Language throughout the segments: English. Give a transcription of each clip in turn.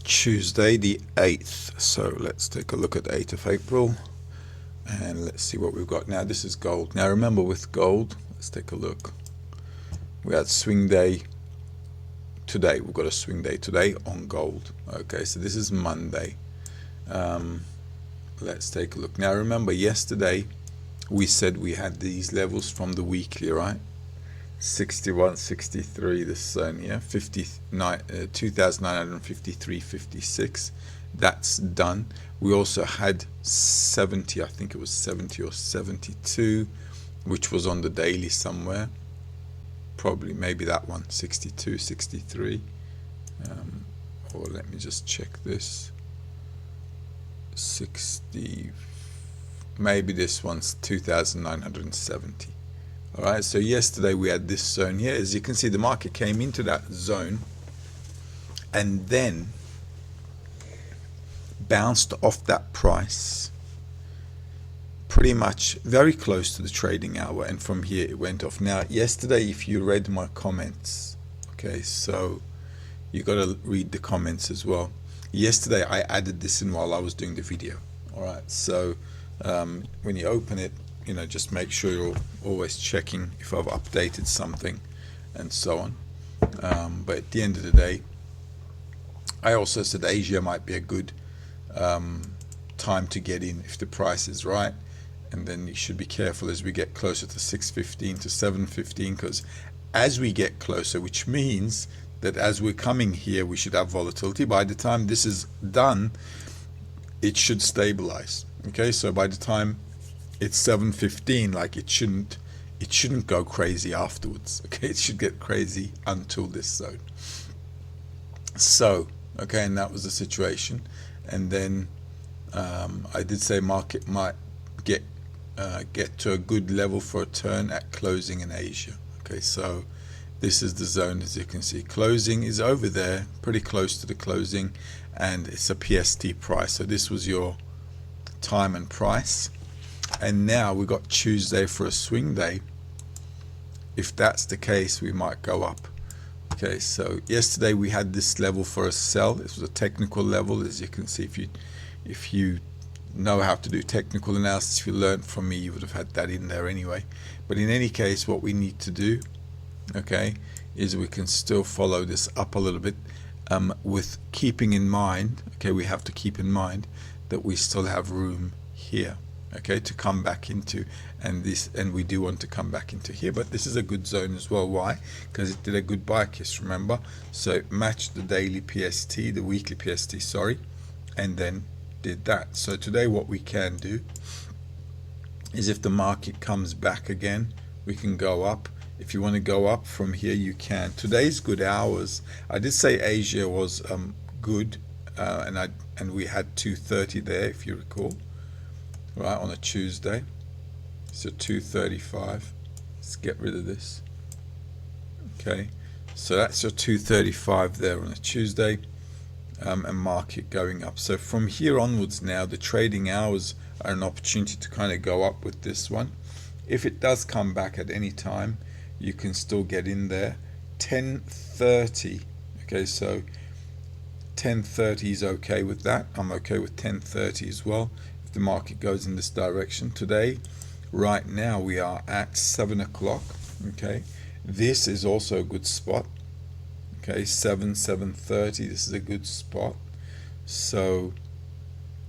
Tuesday the 8th. So let's take a look at the 8th of April and let's see what we've got now. This is gold. Now remember, with gold, let's take a look. We had swing day today. We've got a swing day today on gold. Okay, so this is Monday. Let's take a look. Now remember, yesterday we said we had these levels from the weekly, right? 61, 63, this zone here, 59, 2,953, 56. That's done. We also had 70, I think it was 70 or 72, which was on the daily somewhere. Probably maybe that one, 62, 63. Or let me just check this. 60, maybe this one's 2,970. All right, so yesterday we had this zone here. As you can see, the market came into that zone and then bounced off that price pretty much very close to the trading hour, and from here it went off. Now yesterday, if you read my comments, okay, so you got to read the comments as well. Yesterday I added this in while I was doing the video. All right, so when you open it, you know, just make sure you're always checking if I've updated something and so on. But at the end of the day, I also said Asia might be a good time to get in if the price is right. And then you should be careful as we get closer to 615 to 715, because as we get closer, which means that as we're coming here, we should have volatility. By the time this is done, it should stabilize. Okay, so by the time it's 7:15, like it shouldn't go crazy afterwards. Okay, it should get crazy until this zone. So okay, and that was the situation. And then I did say market might get to a good level for a turn at closing in Asia. Okay, so this is the zone. As you can see, closing is over there, pretty close to the closing, and it's a PST price. So this was your time and price. And now we got Tuesday for a swing day. If that's the case, we might go up. Okay, so yesterday we had this level for a sell. This was a technical level. As you can see, if you know how to do technical analysis, if you learned from me, you would have had that in there anyway. But in any case, what we need to do, okay, is we can still follow this up a little bit, with keeping in mind, okay, we have to keep in mind that we still have room here, okay, to come back into, and we do want to come back into here. But this is a good zone as well. Why? Because it did a good buy kiss, remember? So it matched the daily PST, the weekly PST, sorry, and then did that. So today what we can do is, if the market comes back again, we can go up. If you want to go up from here, you can. Today's good hours. I did say Asia was good, and we had 230 there, if you recall, right, on a Tuesday. So 235. Let's get rid of this. Okay, so that's your 235 there on a Tuesday, and market going up. So from here onwards now, the trading hours are an opportunity to kind of go up with this one. If it does come back at any time, you can still get in there. 1030. Okay, so 1030 is okay with that. I'm okay with 1030 as well if the market goes in this direction. Today, right now, we are at 7 o'clock. Okay, this is also a good spot. Okay, 7:30. This is a good spot. So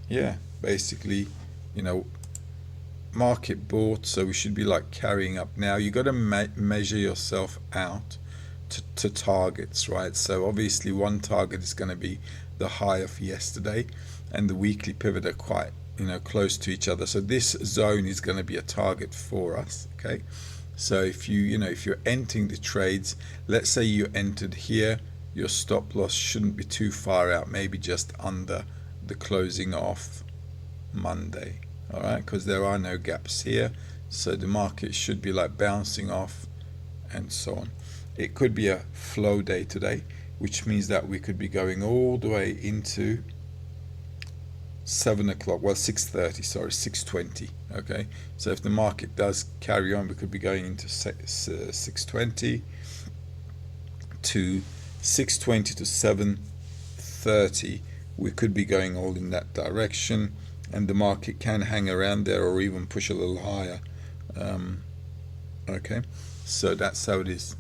yeah, basically, you know, market bought, so we should be like carrying up. Now you got to measure yourself out to targets, right? So obviously one target is going to be the high of yesterday, and the weekly pivot are quite, you know, close to each other. So this zone is going to be a target for us. Okay, so if you're entering the trades, let's say you entered here, your stop loss shouldn't be too far out, maybe just under the closing off Monday. All right, because there are no gaps here, so the market should be like bouncing off and so on. It could be a flow day today, which means that we could be going all the way into 7 o'clock, well 6:30, sorry, 6:20. Okay, so if the market does carry on, we could be going into 6:20 to 7:30 we could be going all in that direction, and the market can hang around there or even push a little higher. Okay, so that's how it is.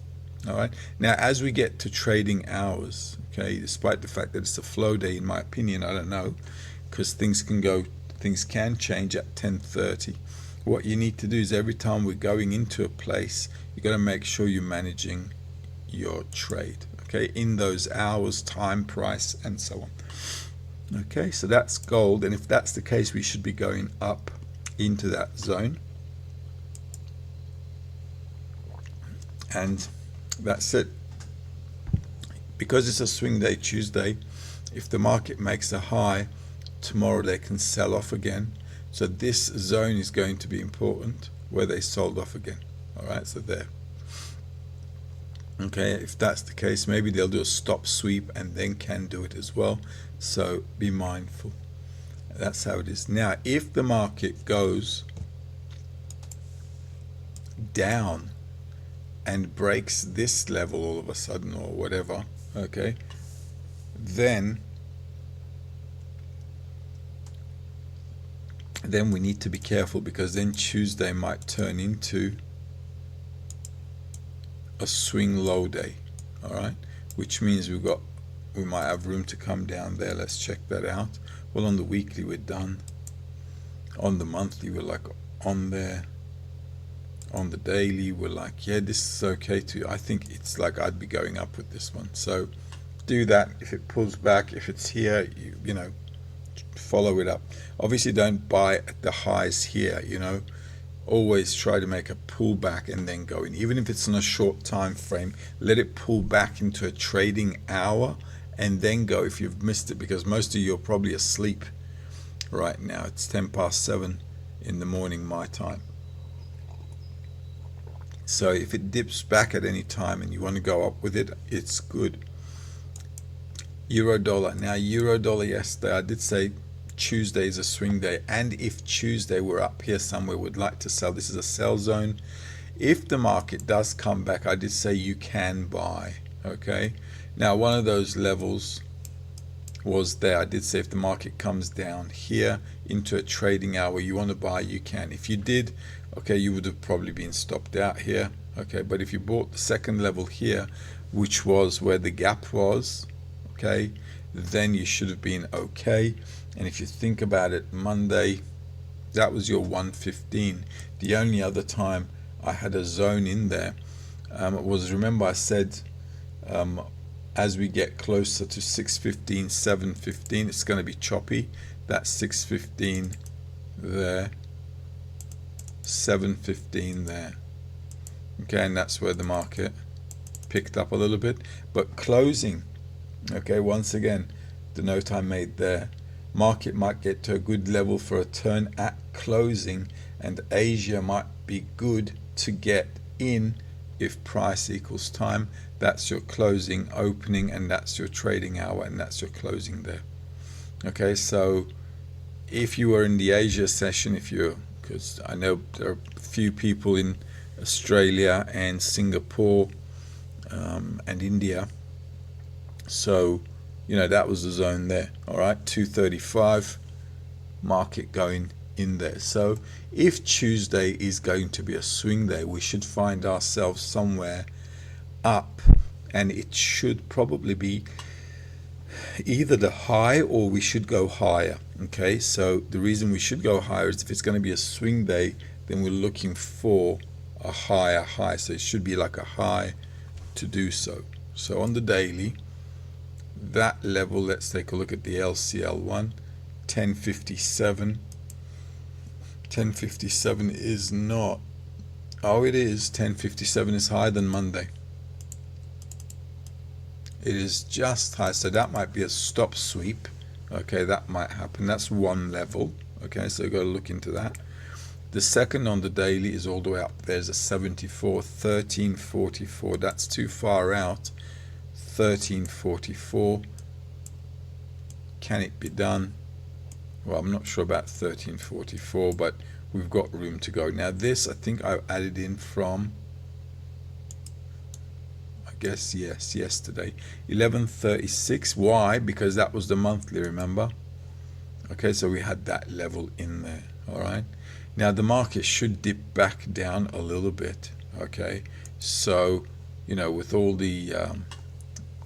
All right, now as we get to trading hours, okay, despite the fact that it's a flow day, in my opinion, I don't know, because things can change at 10:30. What you need to do is every time we're going into a place, you got to make sure you're managing your trade, okay, in those hours, time, price, and so on. Okay, so that's gold, and if that's the case, we should be going up into that zone. And that's it. Because it's a swing day, Tuesday, if the market makes a high, tomorrow they can sell off again. So this zone is going to be important, where they sold off again. All right, so there. Okay, if that's the case, maybe they'll do a stop sweep and then can do it as well. So be mindful. That's how it is. Now, if the market goes down and breaks this level all of a sudden or whatever, okay, then we need to be careful, because then Tuesday might turn into a swing low day. All right, which means we might have room to come down there. Let's check that out. Well, on the weekly we're done. On the monthly we're like on there. On the daily we're like, yeah, this is okay too. I think it's like I'd be going up with this one. So do that. If it pulls back, if it's here, you know, follow it up. Obviously don't buy at the highs here, you know. Always try to make a pullback and then go in. Even if it's in a short time frame, let it pull back into a trading hour and then go if you've missed it, because most of you are probably asleep right now. It's 7:10 in the morning my time. So if it dips back at any time and you want to go up with it, it's good. Euro dollar. Now euro dollar yesterday, I did say Tuesday is a swing day, and if Tuesday we're up here somewhere, would like to sell. This is a sell zone. If the market does come back, I did say you can buy. Okay, now one of those levels was there. I did say if the market comes down here into a trading hour, you want to buy, you can. If you did, okay, you would have probably been stopped out here. Okay, but if you bought the second level here, which was where the gap was, okay, then you should have been okay. And if you think about it, Monday, that was your 115. The only other time I had a zone in there was, remember I said, as we get closer to 615, 715, it's going to be choppy. That's 615 there, 715 there. Okay, and that's where the market picked up a little bit. But closing, okay, once again, the note I made there, market might get to a good level for a turn at closing, and Asia might be good to get in if price equals time. That's your closing, opening, and that's your trading hour, and that's your closing there. Okay, so if you were in the Asia session, because I know there are a few people in Australia and Singapore and India, so you know that was the zone there. All right, 235, market going in there. So if Tuesday is going to be a swing day, we should find ourselves somewhere up, and it should probably be either the high or we should go higher. Okay, so the reason we should go higher is if it's going to be a swing day, then we're looking for a higher high. So it should be like a high to do so. So on the daily, that level, let's take a look at the LCL one, 1057. 1057 is not, oh it is, 1057 is higher than Monday. It is just high, so that might be a stop sweep. Okay, that might happen. That's one level. Okay, so you've got to look into that. The second on the daily is all the way up. There's a 74, 1344. That's too far out. 1344. Can it be done? Well, I'm not sure about 1344, but we've got room to go. Now this, I think I added in from, I guess, yes, yesterday. 1136. Why? Because that was the monthly, remember? Okay, so we had that level in there. All right. Now the market should dip back down a little bit. Okay, so with all the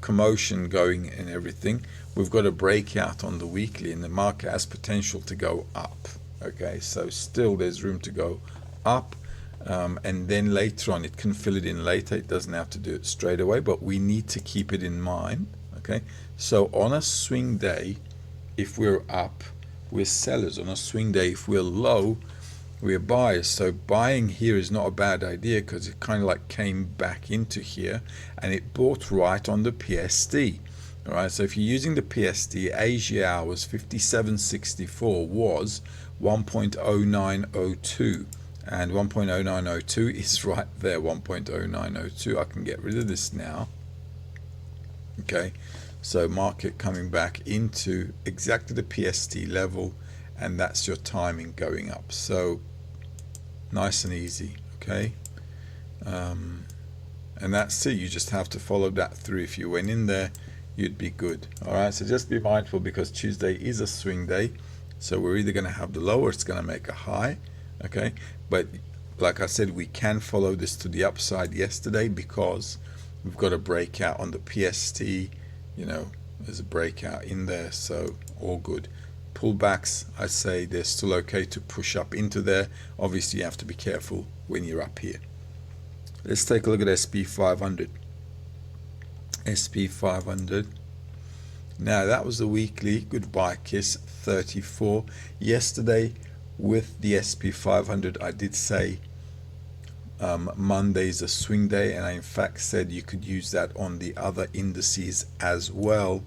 commotion going and everything, we've got a breakout on the weekly, and the market has potential to go up. Okay, so still there's room to go up, and then later on it can fill it in later. It doesn't have to do it straight away, but we need to keep it in mind. Okay, so on a swing day, if we're up, we're sellers. On a swing day, if we're low, we're buyers. So buying here is not a bad idea, because it kind of like came back into here and it bought right on the PSD. All right, so if you're using the PSD, Asia hours 57.64 was 1.0902, and 1.0902 is right there. 1.0902. I can get rid of this now. Okay, so market coming back into exactly the PSD level, and that's your timing going up. So nice and easy. Okay, and that's it. You just have to follow that through. If you went in there, you'd be good. All right, so just be mindful, because Tuesday is a swing day, so we're either going to have the low or it's going to make a high. Okay, but like I said, we can follow this to the upside yesterday, because we've got a breakout on the PST. There's a breakout in there, so all good. Pullbacks, I say they're still okay to push up into there. Obviously you have to be careful when you're up here. Let's take a look at SP500. SP500. Now that was the weekly goodbye kiss, 34. Yesterday with the SP500, I did say Monday is a swing day, and I in fact said you could use that on the other indices as well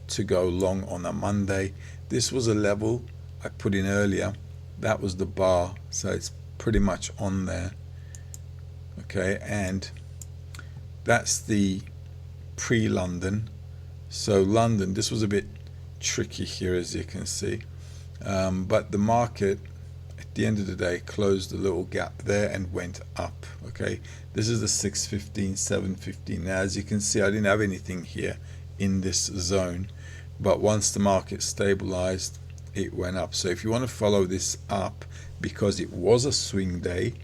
to go long on a Monday. This was a level I put in earlier. That was the bar, so it's pretty much on there. Okay, and that's the pre-London. So London, this was a bit tricky here, as you can see, but the market at the end of the day closed a little gap there and went up. Okay, this is the 615, 715. Now as you can see, I didn't have anything here in this zone, but once the market stabilized, it went up. So if you want to follow this up, because it was a swing day,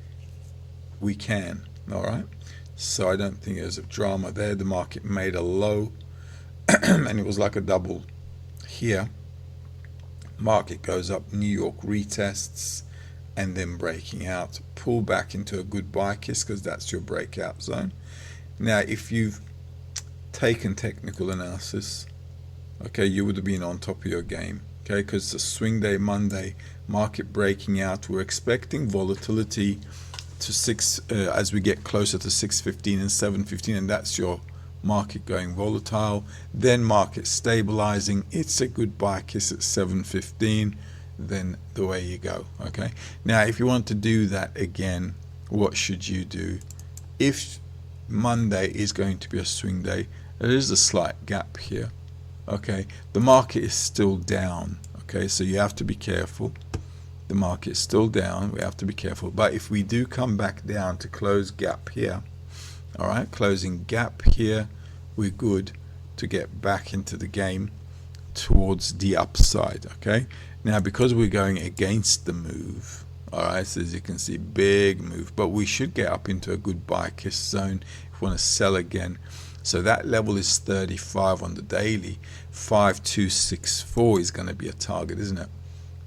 we can. All right, so I don't think there's a drama there. The market made a low and it was like a double here. Market goes up, New York retests, and then breaking out, pull back into a good buy kiss, because that's your breakout zone. Now if you've taken technical analysis, okay, you would have been on top of your game. Okay, because the swing day Monday, market breaking out, we're expecting volatility to as we get closer to 615 and 715, and that's your market going volatile. Then market stabilizing, it's a good buy kiss at 715, then the way you go. Okay, now if you want to do that again, what should you do? If Monday is going to be a swing day, there is a slight gap here. Okay, the market is still down. Okay, so you have to be careful. The market is still down, we have to be careful. But if we do come back down to close gap here, all right, closing gap here, we're good to get back into the game towards the upside. Okay, now because we're going against the move, all right, so as you can see, big move, but we should get up into a good buy kiss zone if we want to sell again. So that level is 35 on the daily. 5264 is going to be a target, isn't it?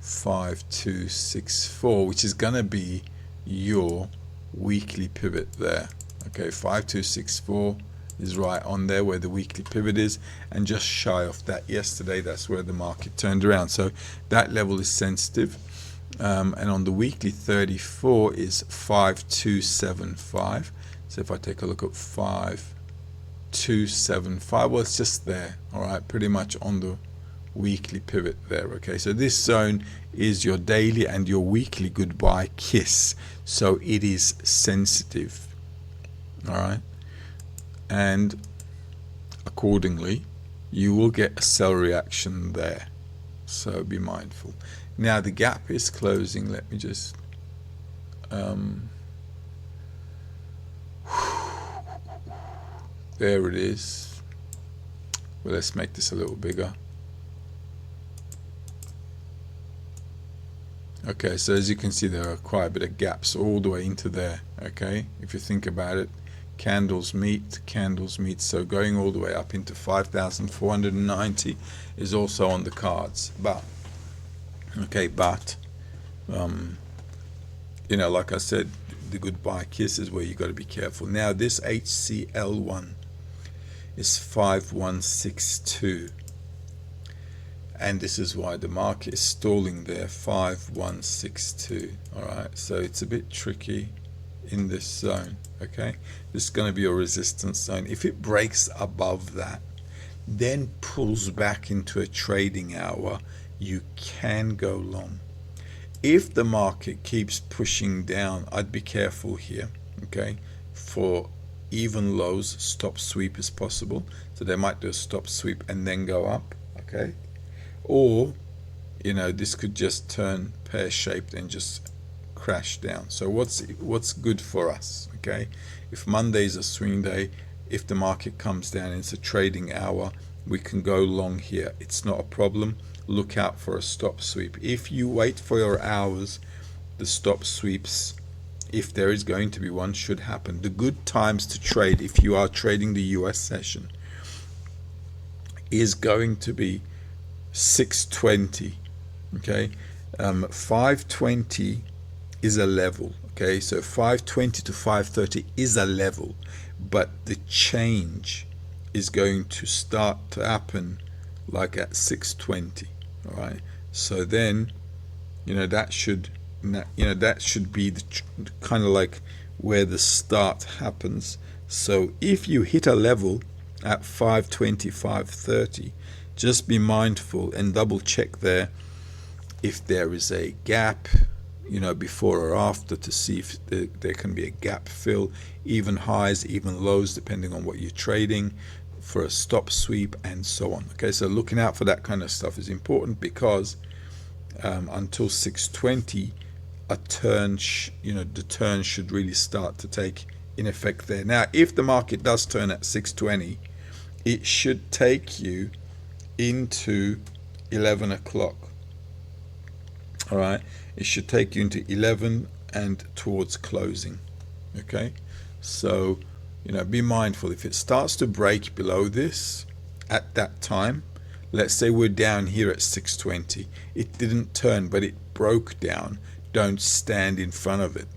5264, which is going to be your weekly pivot there. Okay, 5264 is right on there where the weekly pivot is, and just shy of that yesterday, that's where the market turned around. So that level is sensitive, and on the weekly 34 is 5275. So if I take a look at 5275, well, it's just there. All right, pretty much on the weekly pivot there. Okay, so this zone is your daily and your weekly goodbye kiss, so it is sensitive. All right, and accordingly you will get a sell reaction there, so be mindful. Now the gap is closing. Let me just there it is. Well, let's make this a little bigger. Okay, so as you can see, there are quite a bit of gaps all the way into there. Okay, if you think about it, candles meet, so going all the way up into 5,490 is also on the cards. But okay, but you know, like I said, the goodbye kiss is where you got to be careful. Now this HCL1 is 5162, and this is why the market is stalling there, 5162. all right, so it's a bit tricky in this zone. Okay, this is going to be a resistance zone. If it breaks above that, then pulls back into a trading hour, you can go long. If the market keeps pushing down, I'd be careful here. Okay, for even lows, stop sweep is possible, so they might do a stop sweep and then go up. Okay, or you know, this could just turn pear-shaped and just crash down. So what's good for us? Okay, if Monday is a swing day, if the market comes down and it's a trading hour, we can go long here. It's not a problem. Look out for a stop sweep. If you wait for your hours, the stop sweeps, if there is going to be one, should happen. The good times to trade, if you are trading the US session, is going to be 620. Okay, 520 is a level. Okay, so 520 to 530 is a level, but the change is going to start to happen like at 620. all right, so then you know that should be the kind of like where the start happens. So if you hit a level at 520, 530, just be mindful and double check there if there is a gap, you know, before or after, to see if there can be a gap fill, even highs, even lows, depending on what you're trading, for a stop sweep and so on. Okay, so looking out for that kind of stuff is important, because until 620, a turn, the turn should really start to take in effect there. Now, if the market does turn at 620, it should take you into 11 o'clock. All right, it should take you into 11 and towards closing. Okay, so be mindful. If it starts to break below this at that time, let's say we're down here at 620, it didn't turn but it broke down, don't stand in front of it.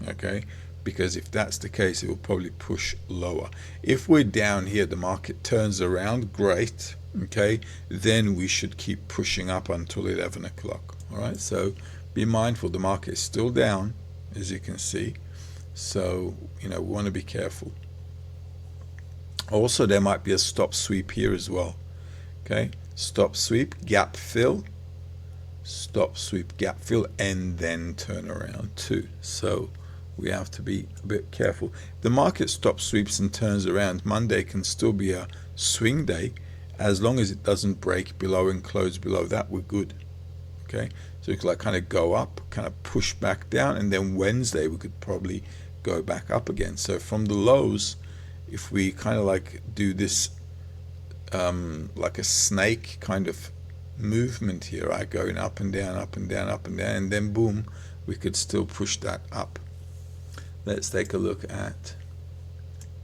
Okay, because if that's the case, it will probably push lower. If we're down here, the market turns around, great. Okay, then we should keep pushing up until 11 o'clock. All right, so be mindful. The market is still down, as you can see, so we want to be careful. Also, there might be a stop sweep here as well. Okay, stop sweep, gap fill, stop sweep, gap fill, and then turn around too. So we have to be a bit careful. The market stop sweeps and turns around, Monday can still be a swing day, as long as it doesn't break below and close below that, we're good. Okay, so we could kind of go up, kind of push back down, and then Wednesday we could probably go back up again. So from the lows, if we kind of do this like a snake kind of movement here, right, going up and down, up and down, up and down, and then boom, we could still push that up. Let's take a look at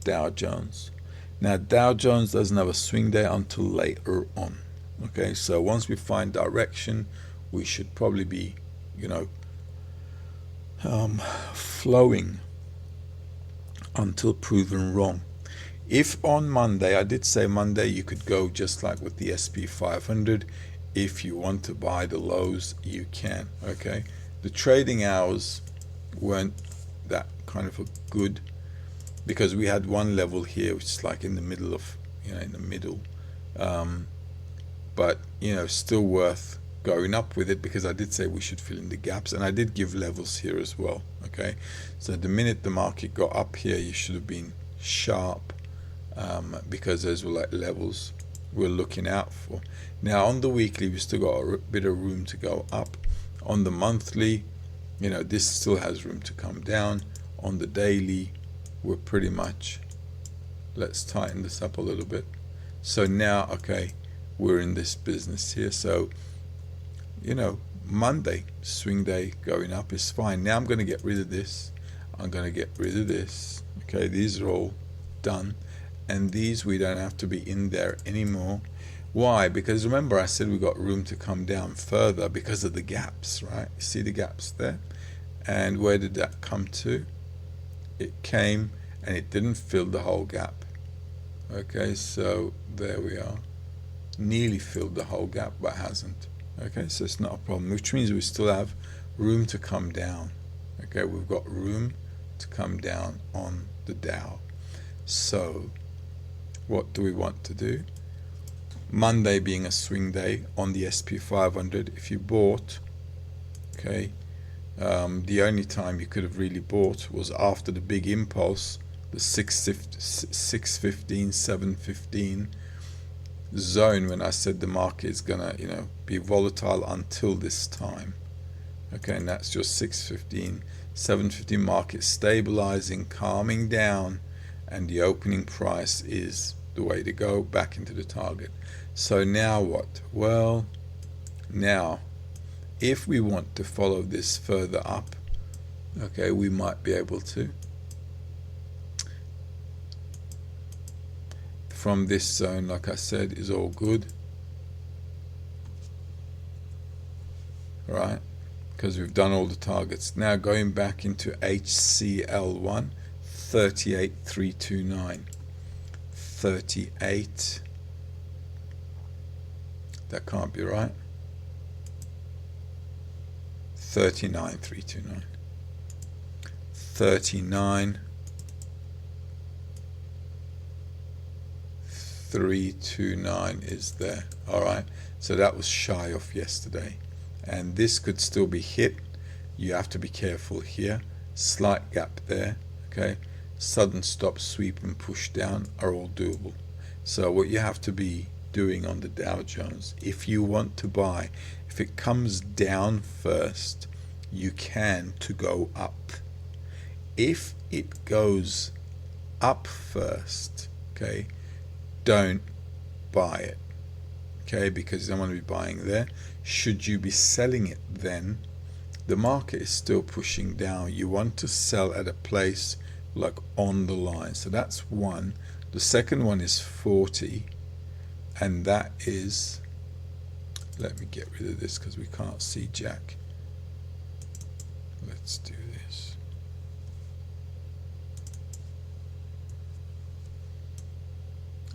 Dow Jones. Now, Dow Jones doesn't have a swing day until later on. Okay, so once we find direction, we should probably be, flowing until proven wrong. If on Monday, I did say Monday, you could go just like with the SP 500. If you want to buy the lows, you can. Okay, the trading hours weren't that kind of a good, because we had one level here which is like in the middle of, but still worth going up with it, because I did say we should fill in the gaps, and I did give levels here as well. Okay, so the minute the market got up here, you should have been sharp, because those were like levels we're looking out for. Now on the weekly, we still got a bit of room to go up. On the monthly, this still has room to come down. On the daily, we're pretty much let's tighten this up a little bit. So now, okay, we're in this business here. So, you know, Monday, swing day going up is fine. Now I'm going to get rid of this. I'm going to get rid of this. Okay, these are all done. And these we don't have to be in there anymore. Why? Because remember I said we got room to come down further because of the gaps, right? You see the gaps there? And where did that come to? It came and it didn't fill the whole gap. Okay, so there we are. Nearly filled the whole gap, but hasn't. Okay, so it's not a problem, which means we still have room to come down. Okay, we've got room to come down on the Dow. So what do we want to do? Monday being a swing day on the SP 500, if you bought, okay, the only time you could have really bought was after the big impulse, the 615, 715 zone, when I said the market is gonna, you know, be volatile until this time. Okay, and that's your 615, 715 market stabilizing, calming down, and the opening price is the way to go back into the target. So now what? Well, now if we want to follow this further up, okay, we might be able to. From this zone, like I said, is all good, right? Because we've done all the targets. Now going back into HCL1, 38,329, 38. That can't be right. 39,329, 39. 329 is there. All right, so that was shy of yesterday, and this could still be hit. You have to be careful here. Slight gap there. Okay, sudden stop, sweep, and push down are all doable. So what you have to be doing on the Dow Jones, if you want to buy, if it comes down first, you can to go up. If it goes up first, okay, don't buy it, okay, because you don't want to be buying there. Should you be selling it then? The market is still pushing down. You want to sell at a place like on the line. So that's one. The second one is 40, and that is, let me get rid of this because we can't see jack. Let's do this.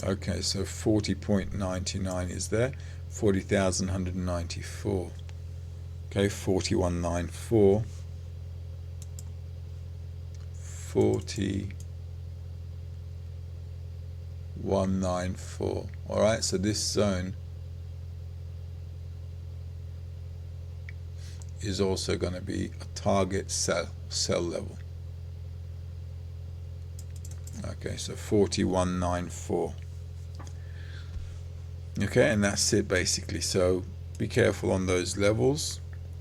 Okay, so 40.99 is there, 40,194. Okay, 4194, 4194. All right, so this zone is also going to be a target sell level. Okay, so 4194. Okay, and that's it basically. So be careful on those levels.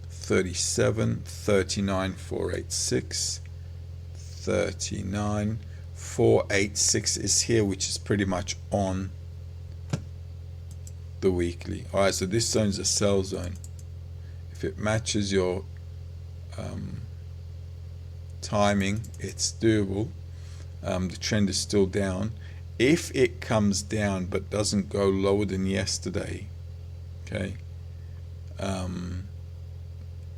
37, 39, 486, 39, 486 is here, which is pretty much on the weekly. All right, so this zone is a sell zone. If it matches your timing, it's doable. The trend is still down. If it comes down but doesn't go lower than yesterday, okay,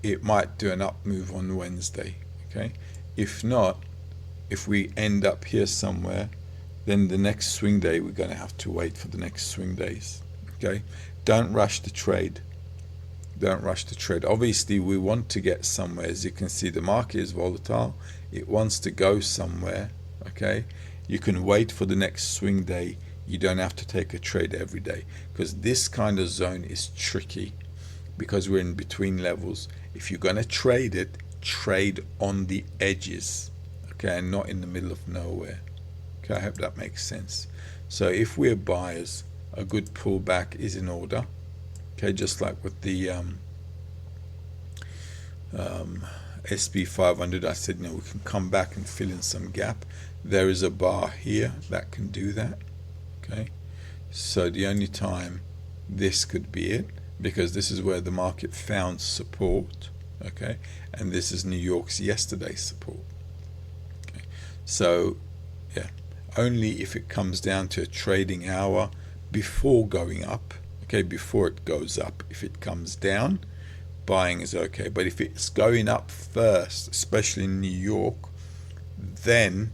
it might do an up move on Wednesday. Okay, if not, if we end up here somewhere, then the next swing day we're going to have to wait for the next swing days. Okay, don't rush the trade. Don't rush the trade. Obviously we want to get somewhere. As you can see, the market is volatile. It wants to go somewhere. Okay, you can wait for the next swing day. You don't have to take a trade every day, because this kind of zone is tricky because we're in between levels. If you're going to trade it, trade on the edges, okay, and not in the middle of nowhere. Okay, I hope that makes sense. So if we're buyers, a good pullback is in order. Okay, just like with the SP 500, I said, we can come back and fill in some gap. There is a bar here that can do that. Okay, so the only time this could be it, because this is where the market found support. Okay, and this is New York's yesterday's support. Okay, so yeah, only if it comes down to a trading hour before going up. Okay, before it goes up. If it comes down, buying is okay. But if it's going up first, especially in New York, then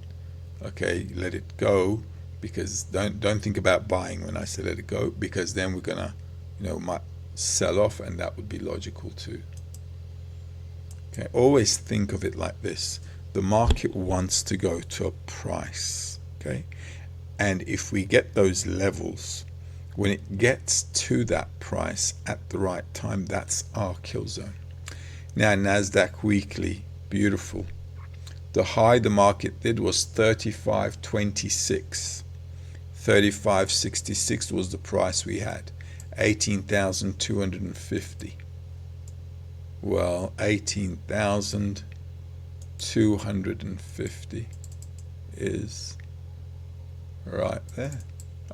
okay, let it go, because don't think about buying when I say let it go, because then we're gonna might sell off, and that would be logical too. Okay, always think of it like this: the market wants to go to a price. Okay, and if we get those levels, when it gets to that price at the right time, that's our kill zone. Now Nasdaq weekly, beautiful. The high the market did was 35.26. 35.66 was the price we had. 18,250. Well, 18,250 is right there.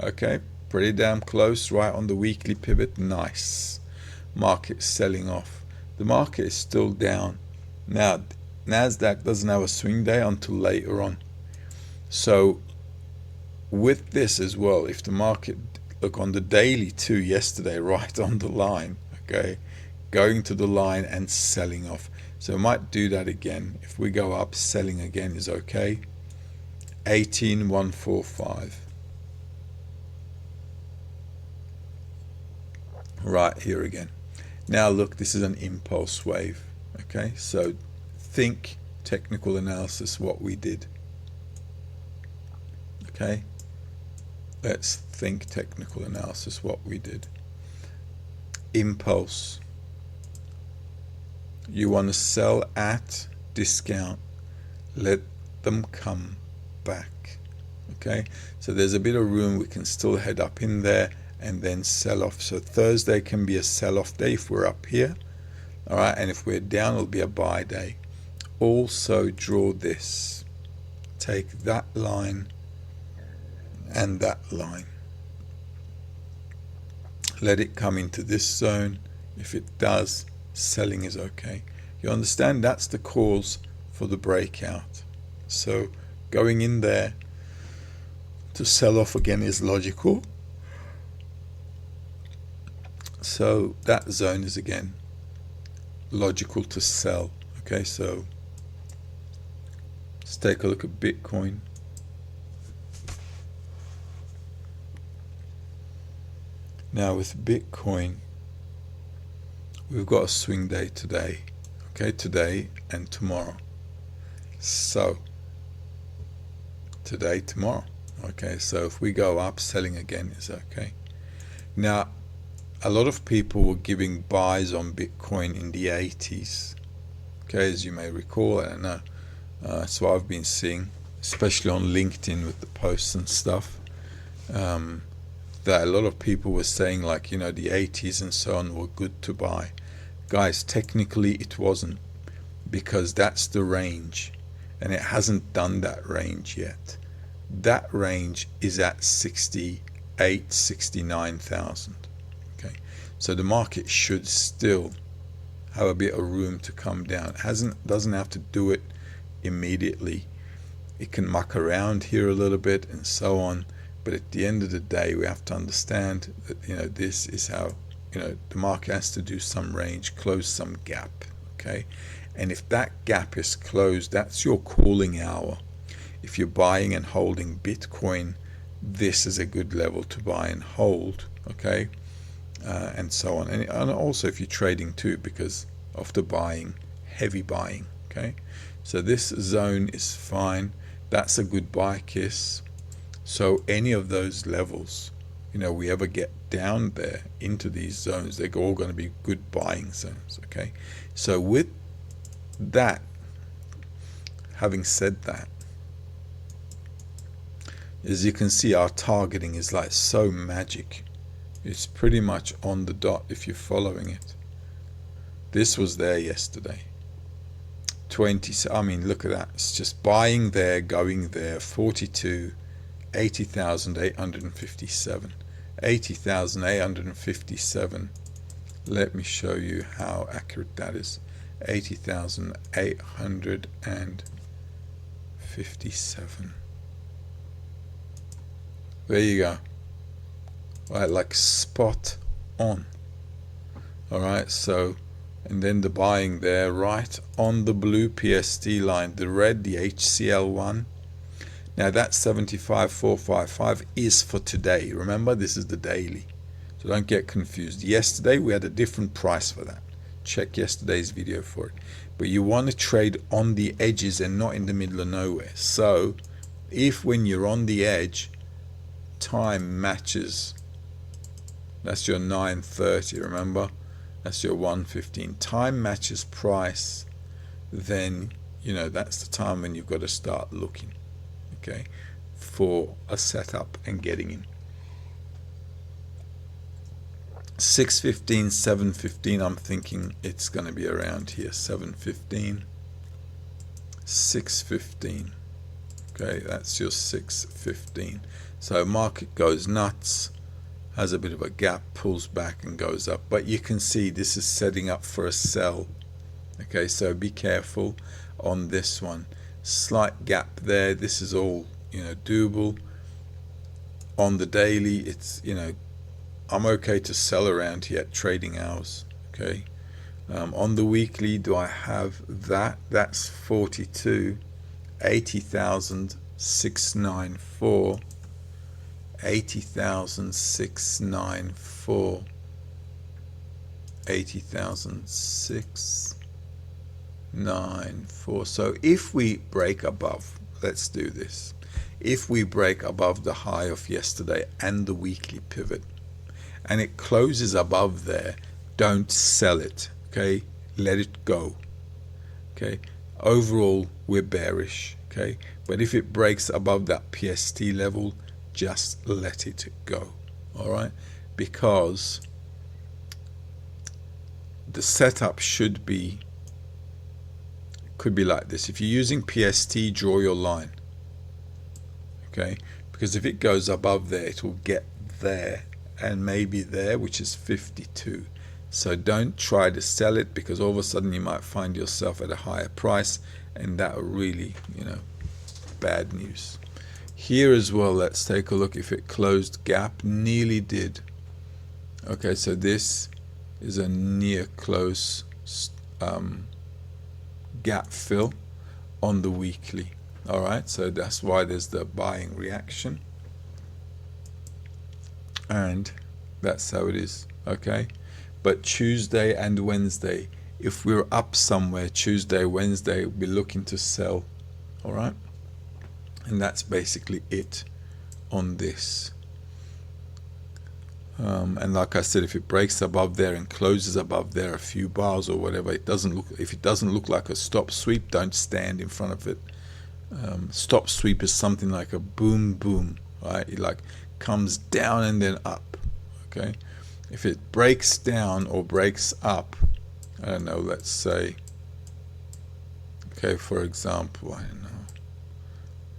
Okay, pretty damn close, right on the weekly pivot. Nice. Market selling off. The market is still down. Now, Nasdaq doesn't have a swing day until later on. So with this as well, if the market, look on the daily too, yesterday, right on the line, okay, going to the line and selling off. So I might do that again. If we go up, selling again is okay. 18,145. Right here again. Now look, this is an impulse wave. Okay, so think technical analysis, what we did. Okay, let's think technical analysis, what we did. Impulse. You want to sell at discount. Let them come back. Okay, so there's a bit of room. We can still head up in there and then sell off. So Thursday can be a sell-off day if we're up here. All right, and if we're down, it'll be a buy day. Also draw this. Take that line and that line. Let it come into this zone. If it does, selling is okay. You understand? That's the cause for the breakout. So going in there to sell off again is logical. So that zone is again logical to sell. Okay, so let's take a look at Bitcoin. Now with Bitcoin, we've got a swing day today. Okay, today and tomorrow. So today, tomorrow. Okay, so if we go up, selling again is okay. Now, a lot of people were giving buys on Bitcoin in the 80s. Okay, as you may recall, I don't know. That's what I've been seeing, especially on LinkedIn with the posts and stuff. That a lot of people were saying, like, the 80s and so on were good to buy. Guys, technically it wasn't, because that's the range, and it hasn't done that range yet. That range is at 68, 69,000. Okay, so the market should still have a bit of room to come down. It doesn't have to do it immediately. It can muck around here a little bit and so on, but at the end of the day, we have to understand that this is how the market has to do some range, close some gap. Okay, and if that gap is closed, that's your calling hour. If you're buying and holding Bitcoin, this is a good level to buy and hold. Okay, and so on, and also if you're trading too, because of the buying, heavy buying. Okay, so this zone is fine. That's a good buy kiss. So any of those levels, we ever get down there into these zones, they're all going to be good buying zones. Okay, so with that, having said that, as you can see, our targeting is like so magic. It's pretty much on the dot if you're following it. This was there yesterday. 20, I mean, look at that. It's just buying there, going there, 42, 80,857. 80,857. Let me show you how accurate that is. 80,857. There you go. Right, like spot on. Alright, so, and then the buying there, right on the blue PST line, the red, the HCL one. Now that 75,455 is for today. Remember, this is the daily. So don't get confused. Yesterday we had a different price for that. Check yesterday's video for it. But you want to trade on the edges and not in the middle of nowhere. So if when you're on the edge, time matches, that's your 9:30, remember? That's your 1:15. Time matches price, then you know that's the time when you've got to start looking, okay, for a setup and getting in. 6:15, 7:15, I'm thinking it's going to be around here. 7:15, 6:15. Okay, that's your 6:15. So market goes nuts, has a bit of a gap, pulls back and goes up. But you can see this is setting up for a sell. Okay, so be careful on this one. Slight gap there. This is all, you know, doable. On the daily, it's, you know, I'm okay to sell around here at trading hours. Okay. On the weekly, do I have that? That's 42, 80,694, 80,694, 80,694. So if we break above, let's do this. If we break above the high of yesterday and the weekly pivot, and it closes above there, don't sell it. Okay, let it go. Okay, overall we're bearish. Okay, but if it breaks above that PST level, just let it go. All right, because the setup could be like this. If you're using PST, draw your line. Okay, because if it goes above there, it will get there and maybe there, which is 52. So don't try to sell it, because all of a sudden you might find yourself at a higher price, and that will really, you know, bad news. Here as well, let's take a look. If it closed gap, nearly did. Okay, so this is a near close gap fill on the weekly. All right, so that's why there's the buying reaction, and that's how it is. Okay, but Tuesday and Wednesday, if we're up somewhere, Tuesday, Wednesday, we'll be looking to sell. All right, and that's basically it on this. And like I said, if it breaks above there and closes above there a few bars or whatever, it doesn't look, if it doesn't look like a stop sweep, don't stand in front of it. Stop sweep is something like a boom boom, right? It like comes down and then up. Okay, if it breaks down or breaks up, I don't know, let's say, okay, for example, I don't know,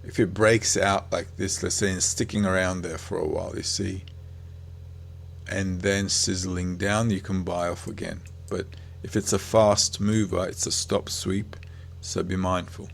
if it breaks out like this, let's say, and sticking around there for a while, you see, and then sizzling down, you can buy off again. But if it's a fast mover, it's a stop sweep, so be mindful.